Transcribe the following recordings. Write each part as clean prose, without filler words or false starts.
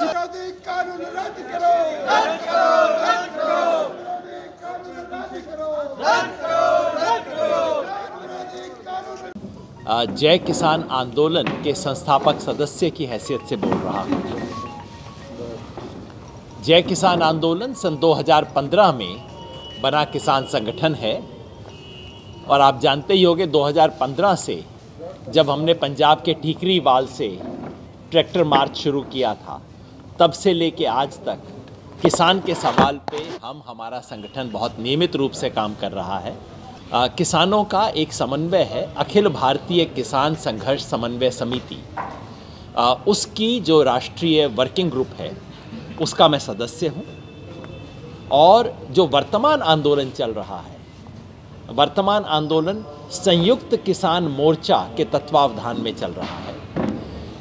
विरोधी कानून रद्द करो, रद्द करो, रद्द करो, विरोधी कानून रद्द करो, रद्द करो, रद्द करो, विरोधी कानून। जय किसान आंदोलन के संस्थापक सदस्य की हैसियत से बोल रहा हूँ। जय किसान आंदोलन सन 2015 में बना किसान संगठन है और आप जानते ही होंगे 2015 से जब हमने पंजाब के ठीकरीवाल से ट्रैक्टर मार्च शुरू किया था, तब से लेके आज तक किसान के सवाल पे हमारा संगठन बहुत नियमित रूप से काम कर रहा है। किसानों का एक समन्वय है, अखिल भारतीय किसान संघर्ष समन्वय समिति, उसकी जो राष्ट्रीय वर्किंग ग्रुप है उसका मैं सदस्य हूँ। और जो वर्तमान आंदोलन चल रहा है, वर्तमान आंदोलन संयुक्त किसान मोर्चा के तत्वावधान में चल रहा है।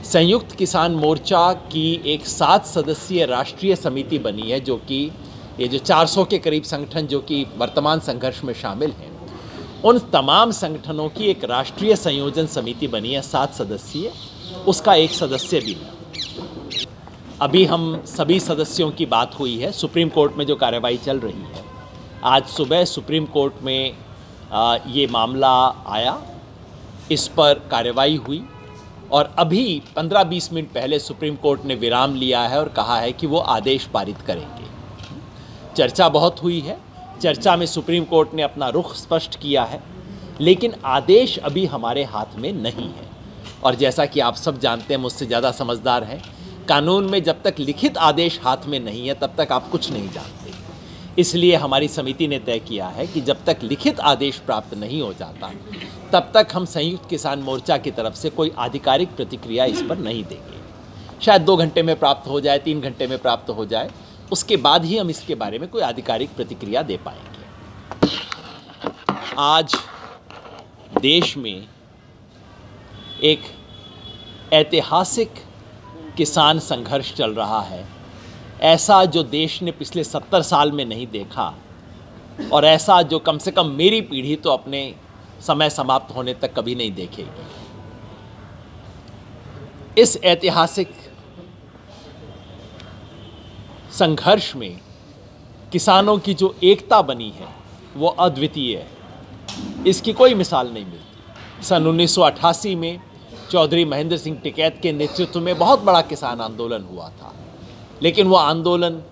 संयुक्त किसान मोर्चा की एक 7 सदस्यीय राष्ट्रीय समिति बनी है, जो कि ये जो 400 के करीब संगठन जो कि वर्तमान संघर्ष में शामिल हैं, उन तमाम संगठनों की एक राष्ट्रीय संयोजन समिति बनी है 7 सदस्यीय, उसका एक सदस्य भी है। अभी हम सभी सदस्यों की बात हुई है, सुप्रीम कोर्ट में जो कार्यवाही चल रही है, आज सुबह सुप्रीम कोर्ट में ये मामला आया, इस पर कार्यवाही हुई और अभी 15-20 मिनट पहले सुप्रीम कोर्ट ने विराम लिया है और कहा है कि वो आदेश पारित करेंगे। चर्चा बहुत हुई है, चर्चा में सुप्रीम कोर्ट ने अपना रुख स्पष्ट किया है, लेकिन आदेश अभी हमारे हाथ में नहीं है। और जैसा कि आप सब जानते हैं, मुझसे ज़्यादा समझदार हैं, कानून में जब तक लिखित आदेश हाथ में नहीं है तब तक आप कुछ नहीं जानते। इसलिए हमारी समिति ने तय किया है कि जब तक लिखित आदेश प्राप्त नहीं हो जाता तब तक हम संयुक्त किसान मोर्चा की तरफ से कोई आधिकारिक प्रतिक्रिया इस पर नहीं देंगे। शायद 2 घंटे में प्राप्त हो जाए, 3 घंटे में प्राप्त हो जाए, उसके बाद ही हम इसके बारे में कोई आधिकारिक प्रतिक्रिया दे पाएंगे। आज देश में एक ऐतिहासिक किसान संघर्ष चल रहा है, ऐसा जो देश ने पिछले 70 साल में नहीं देखा, और ऐसा जो कम से कम मेरी पीढ़ी तो अपने समय समाप्त होने तक कभी नहीं देखेगी। इस ऐतिहासिक संघर्ष में किसानों की जो एकता बनी है वो अद्वितीय है, इसकी कोई मिसाल नहीं मिलती। सन 1988 में चौधरी महेंद्र सिंह टिकैत के नेतृत्व में बहुत बड़ा किसान आंदोलन हुआ था, लेकिन वो आंदोलन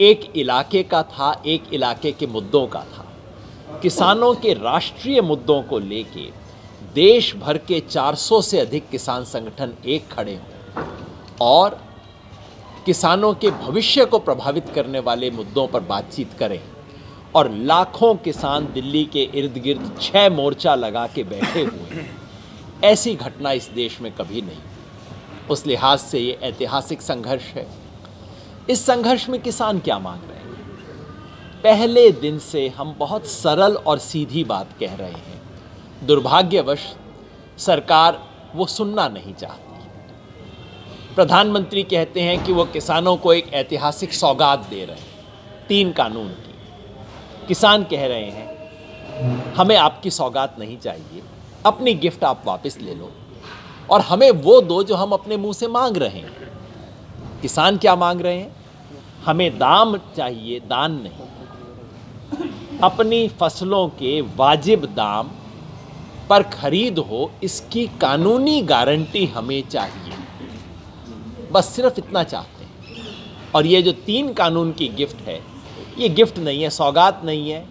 एक इलाके का था, एक इलाके के मुद्दों का था। किसानों के राष्ट्रीय मुद्दों को लेके देश भर के 400 से अधिक किसान संगठन एक खड़े हों और किसानों के भविष्य को प्रभावित करने वाले मुद्दों पर बातचीत करें, और लाखों किसान दिल्ली के इर्द गिर्द 6 मोर्चा लगा के बैठे हुए हैं, ऐसी घटना इस देश में कभी नहीं। उस लिहाज से ये ऐतिहासिक संघर्ष है। इस संघर्ष में किसान क्या मांग रहे हैं? पहले दिन से हम बहुत सरल और सीधी बात कह रहे हैं। दुर्भाग्यवश सरकार वो सुनना नहीं चाहती। प्रधानमंत्री कहते हैं कि वो किसानों को एक ऐतिहासिक सौगात दे रहे हैं, 3 कानून की। किसान कह रहे हैं हमें आपकी सौगात नहीं चाहिए, अपनी गिफ्ट आप वापस ले लो और हमें वो दो जो हम अपने मुंह से मांग रहे हैं। किसान क्या मांग रहे हैं? हमें दाम चाहिए, दान नहीं। अपनी फसलों के वाजिब दाम पर खरीद हो, इसकी कानूनी गारंटी हमें चाहिए। बस सिर्फ इतना चाहते हैं। और ये जो 3 कानून की गिफ्ट है, ये गिफ्ट नहीं है, सौगात नहीं है,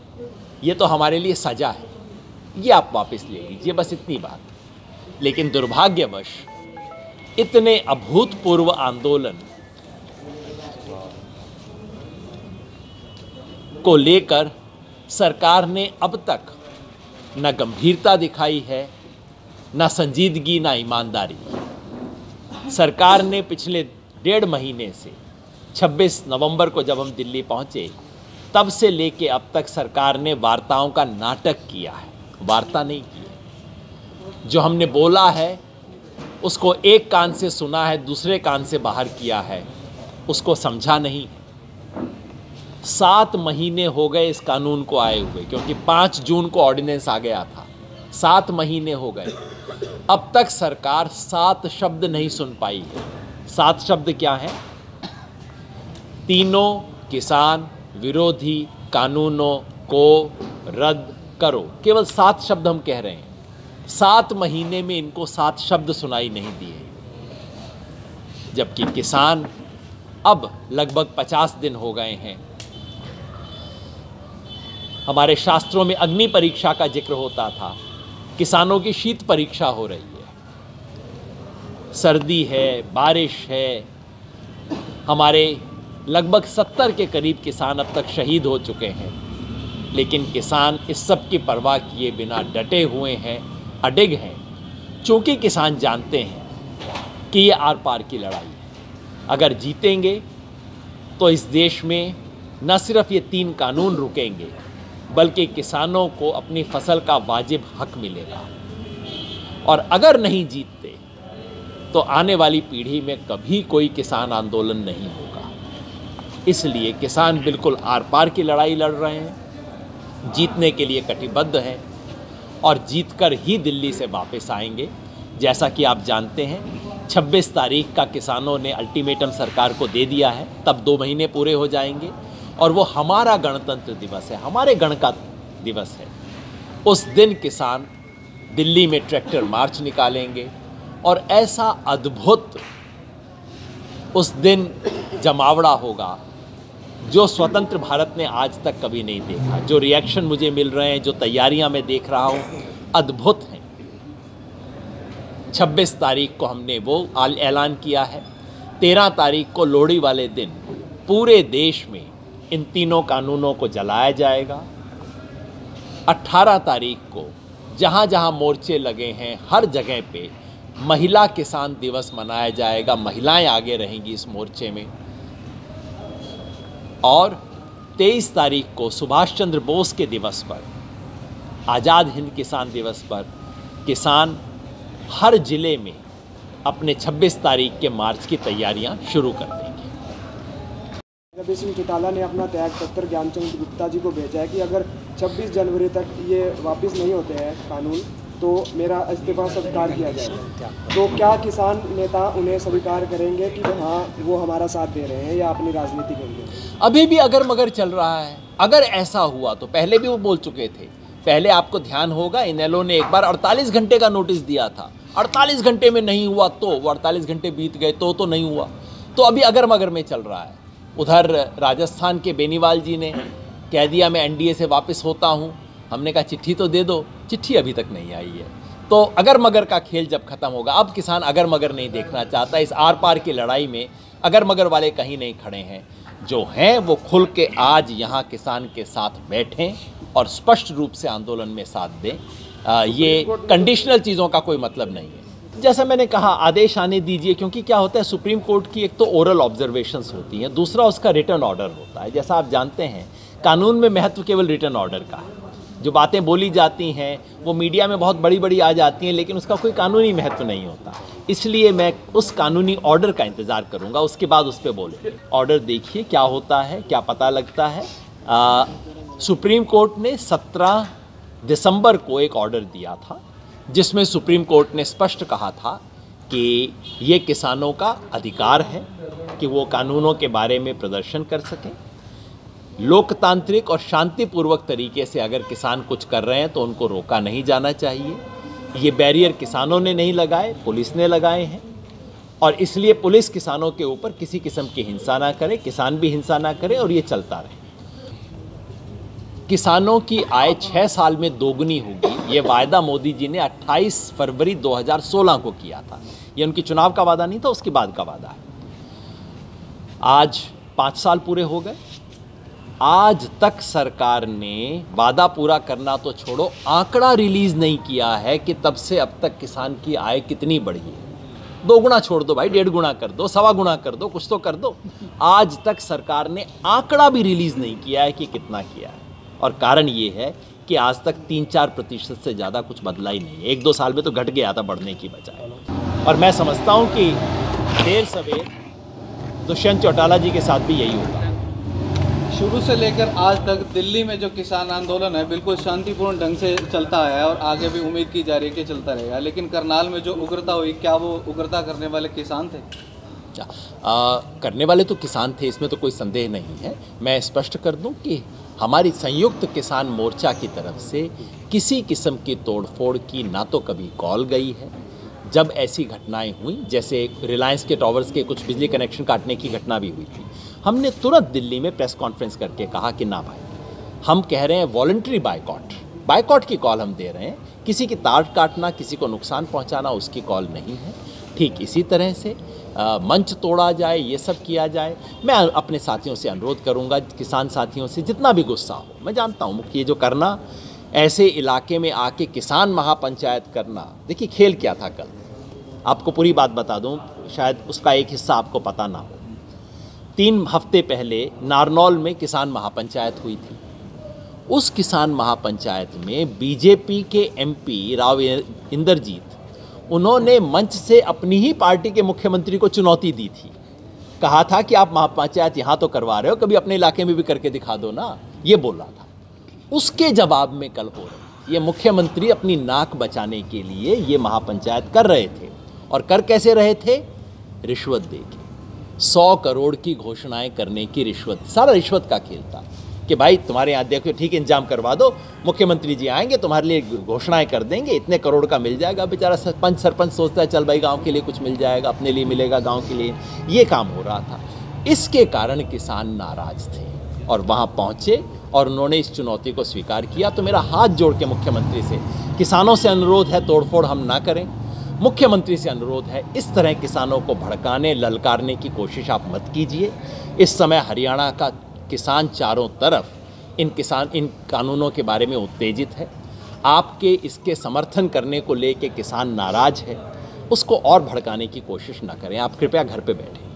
ये तो हमारे लिए सजा है, ये आप वापस ले लीजिए, बस इतनी बात। लेकिन दुर्भाग्यवश इतने अभूतपूर्व आंदोलन को लेकर सरकार ने अब तक न गंभीरता दिखाई है, न संजीदगी, न ईमानदारी। सरकार ने पिछले 1.5 महीने से 26 नवंबर को जब हम दिल्ली पहुंचे तब से लेके अब तक सरकार ने वार्ताओं का नाटक किया है, वार्ता नहीं की। जो हमने बोला है उसको एक कान से सुना है, दूसरे कान से बाहर किया है, उसको समझा नहीं। 7 महीने हो गए इस कानून को आए हुए, क्योंकि 5 जून को ऑर्डिनेंस आ गया था। 7 महीने हो गए, अब तक सरकार 7 शब्द नहीं सुन पाई है। 7 शब्द क्या हैं? तीनों किसान विरोधी कानूनों को रद्द करो। केवल 7 शब्द हम कह रहे हैं। 7 महीने में इनको 7 शब्द सुनाई नहीं दिए, जबकि किसान अब लगभग 50 दिन हो गए हैं। हमारे शास्त्रों में अग्नि परीक्षा का जिक्र होता था, किसानों की शीत परीक्षा हो रही है। सर्दी है, बारिश है, हमारे लगभग 70 के करीब किसान अब तक शहीद हो चुके हैं, लेकिन किसान इस सब की परवाह किए बिना डटे हुए हैं, अडिग हैं, क्योंकि किसान जानते हैं कि ये आर पार की लड़ाई है। अगर जीतेंगे तो इस देश में न सिर्फ ये 3 कानून रुकेंगे, बल्कि किसानों को अपनी फसल का वाजिब हक मिलेगा। और अगर नहीं जीतते तो आने वाली पीढ़ी में कभी कोई किसान आंदोलन नहीं होगा। इसलिए किसान बिल्कुल आर पार की लड़ाई लड़ रहे हैं, जीतने के लिए कटिबद्ध हैं और जीतकर ही दिल्ली से वापस आएंगे। जैसा कि आप जानते हैं 26 तारीख का किसानों ने अल्टीमेटम सरकार को दे दिया है, तब 2 महीने पूरे हो जाएंगे और वो हमारा गणतंत्र दिवस है, हमारे गण का दिवस है। उस दिन किसान दिल्ली में ट्रैक्टर मार्च निकालेंगे और ऐसा अद्भुत उस दिन जमावड़ा होगा जो स्वतंत्र भारत ने आज तक कभी नहीं देखा। जो रिएक्शन मुझे मिल रहे हैं, जो तैयारियां मैं देख रहा हूं, अद्भुत हैं। 26 तारीख को हमने वो ऐलान किया है। 13 तारीख को लोहड़ी वाले दिन पूरे देश में इन तीनों कानूनों को जलाया जाएगा। 18 तारीख को जहाँ जहाँ मोर्चे लगे हैं हर जगह पे महिला किसान दिवस मनाया जाएगा। महिलाएं आगे रहेंगी इस मोर्चे में। और 23 तारीख को सुभाष चंद्र बोस के दिवस पर, आज़ाद हिंद किसान दिवस पर, किसान हर जिले में अपने 26 तारीख के मार्च की तैयारियां शुरू कर देंगे। जगदीश सिंह चौटाला ने अपना त्याग पत्र ज्ञानचंद गुप्ता जी को भेजा है कि अगर 26 जनवरी तक ये वापस नहीं होते हैं कानून तो मेरा इस्तीफा स्वीकार किया जाएगा। तो क्या किसान नेता उन्हें स्वीकार करेंगे कि हाँ वो हमारा साथ दे रहे हैं या अपनी राजनीति करेंगे? अभी भी अगर मगर चल रहा है। अगर ऐसा हुआ तो पहले भी वो बोल चुके थे। पहले आपको ध्यान होगा इनेलो ने एक बार 48 घंटे का नोटिस दिया था। 48 घंटे में नहीं हुआ तो वो 48 घंटे बीत गए तो नहीं हुआ। तो अभी अगर मगर में चल रहा है। उधर राजस्थान के बेनीवाल जी ने कह दिया मैं एनडीए से वापस होता हूँ। हमने कहा चिट्ठी तो दे दो, चिट्ठी अभी तक नहीं आई है। तो अगर मगर का खेल जब खत्म होगा, अब किसान अगर मगर नहीं देखना चाहता। इस आर पार की लड़ाई में अगर मगर वाले कहीं नहीं खड़े हैं। जो हैं वो खुल के आज यहाँ किसान के साथ बैठें और स्पष्ट रूप से आंदोलन में साथ दें। ये कंडीशनल चीज़ों का कोई मतलब नहीं है। जैसा मैंने कहा आदेश आने दीजिए, क्योंकि क्या होता है सुप्रीम कोर्ट की एक तो ओरल ऑब्जर्वेशंस होती हैं, दूसरा उसका रिटर्न ऑर्डर होता है। जैसा आप जानते हैं कानून में महत्व केवल रिटर्न ऑर्डर का है। जो बातें बोली जाती हैं वो मीडिया में बहुत बड़ी बड़ी आ जाती हैं, लेकिन उसका कोई कानूनी महत्व नहीं होता। इसलिए मैं उस कानूनी ऑर्डर का इंतज़ार करूंगा, उसके बाद उस पर बोले। ऑर्डर देखिए क्या होता है, क्या पता लगता है। सुप्रीम कोर्ट ने 17 दिसंबर को एक ऑर्डर दिया था जिसमें सुप्रीम कोर्ट ने स्पष्ट कहा था कि ये किसानों का अधिकार है कि वो कानूनों के बारे में प्रदर्शन कर सकें। लोकतांत्रिक और शांतिपूर्वक तरीके से अगर किसान कुछ कर रहे हैं तो उनको रोका नहीं जाना चाहिए। ये बैरियर किसानों ने नहीं लगाए, पुलिस ने लगाए हैं। और इसलिए पुलिस किसानों के ऊपर किसी किस्म की हिंसा ना करे, किसान भी हिंसा ना करे और ये चलता रहे। किसानों की आय 6 साल में दोगुनी होगी, ये वायदा मोदी जी ने 28 फरवरी 2016 को किया था। ये उनकी चुनाव का वादा नहीं था, उसके बाद का वादा है। आज 5 साल पूरे हो गए। आज तक सरकार ने वादा पूरा करना तो छोड़ो, आंकड़ा रिलीज नहीं किया है कि तब से अब तक किसान की आय कितनी बढ़ी है। 2 गुना छोड़ दो भाई, 1.5 गुना कर दो, 1.25 गुना कर दो, कुछ तो कर दो। आज तक सरकार ने आंकड़ा भी रिलीज नहीं किया है कि कितना किया है। और कारण ये है कि आज तक 3-4% से ज़्यादा कुछ बदला ही नहीं है। 1-2 साल में तो घट गया था बढ़ने की बजाय। और मैं समझता हूँ कि देर सवेर दुष्यंत चौटाला जी के साथ भी यही होगा। शुरू से लेकर आज तक दिल्ली में जो किसान आंदोलन है बिल्कुल शांतिपूर्ण ढंग से चलता आया है और आगे भी उम्मीद की जा रही है कि चलता रहेगा। लेकिन करनाल में जो उग्रता हुई, क्या वो उग्रता करने वाले किसान थे? करने वाले तो किसान थे, इसमें तो कोई संदेह नहीं है। मैं स्पष्ट कर दूं कि हमारी संयुक्त किसान मोर्चा की तरफ से किसी किस्म की तोड़फोड़ की ना तो कभी कॉल गई है। जब ऐसी घटनाएं हुई, जैसे रिलायंस के टावर्स के कुछ बिजली कनेक्शन काटने की घटना भी हुई थी, हमने तुरंत दिल्ली में प्रेस कॉन्फ्रेंस करके कहा कि ना भाई, हम कह रहे हैं वॉलंटरी बायकॉट की कॉल हम दे रहे हैं, किसी की तार काटना, किसी को नुकसान पहुंचाना उसकी कॉल नहीं है। ठीक इसी तरह से मंच तोड़ा जाए, ये सब किया जाए। मैं अपने साथियों से अनुरोध करूंगा, किसान साथियों से, जितना भी गुस्सा हो, मैं जानता हूँ मुख्य जो करना, ऐसे इलाके में आके किसान महापंचायत करना, देखिए खेल क्या था कल, आपको पूरी बात बता दूं, शायद उसका एक हिस्सा आपको पता ना हो। 3 हफ्ते पहले नारनौल में किसान महापंचायत हुई थी। उस किसान महापंचायत में बीजेपी के एमपी राव इंद्रजीत, उन्होंने मंच से अपनी ही पार्टी के मुख्यमंत्री को चुनौती दी थी। कहा था कि आप महापंचायत यहाँ तो करवा रहे हो, कभी अपने इलाके में भी करके दिखा दो ना, ये बोला था। उसके जवाब में कल हो रही, ये मुख्यमंत्री अपनी नाक बचाने के लिए ये महापंचायत कर रहे थे। और कर कैसे रहे थे? रिश्वत देके 100 करोड़ की घोषणाएं करने की रिश्वत, सारा रिश्वत का खेल था कि भाई तुम्हारे यहाँ देखो, ठीक इंतजाम करवा दो, मुख्यमंत्री जी आएंगे, तुम्हारे लिए घोषणाएं कर देंगे, इतने करोड़ का मिल जाएगा। बेचारा सरपंच सोचता है चल भाई गांव के लिए कुछ मिल जाएगा, अपने लिए मिलेगा, गांव के लिए, ये काम हो रहा था। इसके कारण किसान नाराज थे और वहाँ पहुँचे और उन्होंने इस चुनौती को स्वीकार किया। तो मेरा हाथ जोड़ के मुख्यमंत्री से, किसानों से अनुरोध है, तोड़फोड़ हम ना करें। मुख्यमंत्री से अनुरोध है, इस तरह किसानों को भड़काने, ललकारने की कोशिश आप मत कीजिए। इस समय हरियाणा का किसान चारों तरफ इन कानूनों के बारे में उत्तेजित है। आपके इसके समर्थन करने को लेके किसान नाराज है, उसको और भड़काने की कोशिश ना करें। आप कृपया घर पे बैठें।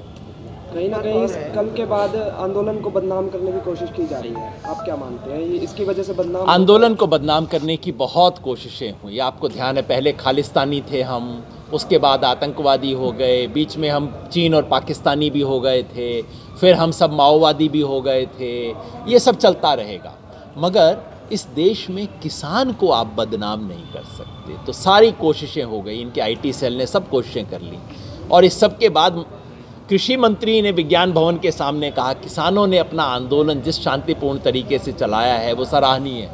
कहीं ना कहीं कल के बाद आंदोलन को बदनाम करने की कोशिश की जा रही है, आप क्या मानते हैं? ये इसकी वजह से बदनाम, आंदोलन को बदनाम करने की बहुत कोशिशें हुई। आपको ध्यान है, पहले खालिस्तानी थे हम, उसके बाद आतंकवादी हो गए, बीच में हम चीन और पाकिस्तानी भी हो गए थे, फिर हम सब माओवादी भी हो गए थे। ये सब चलता रहेगा, मगर इस देश में किसान को आप बदनाम नहीं कर सकते। तो सारी कोशिशें हो गई, इनके IT सेल ने सब कोशिशें कर ली। और इस सब के बाद कृषि मंत्री ने विज्ञान भवन के सामने कहा, किसानों ने अपना आंदोलन जिस शांतिपूर्ण तरीके से चलाया है वो सराहनीय है।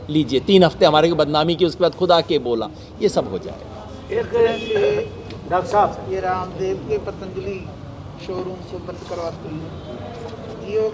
लीजिए, 3 हफ्ते हमारे को बदनामी की, उसके बाद खुद आके बोला, ये सब हो जाएगा। डॉक्टर साहब, ये रामदेव के पतंजलि शोरूम से बंद करवाते हैं।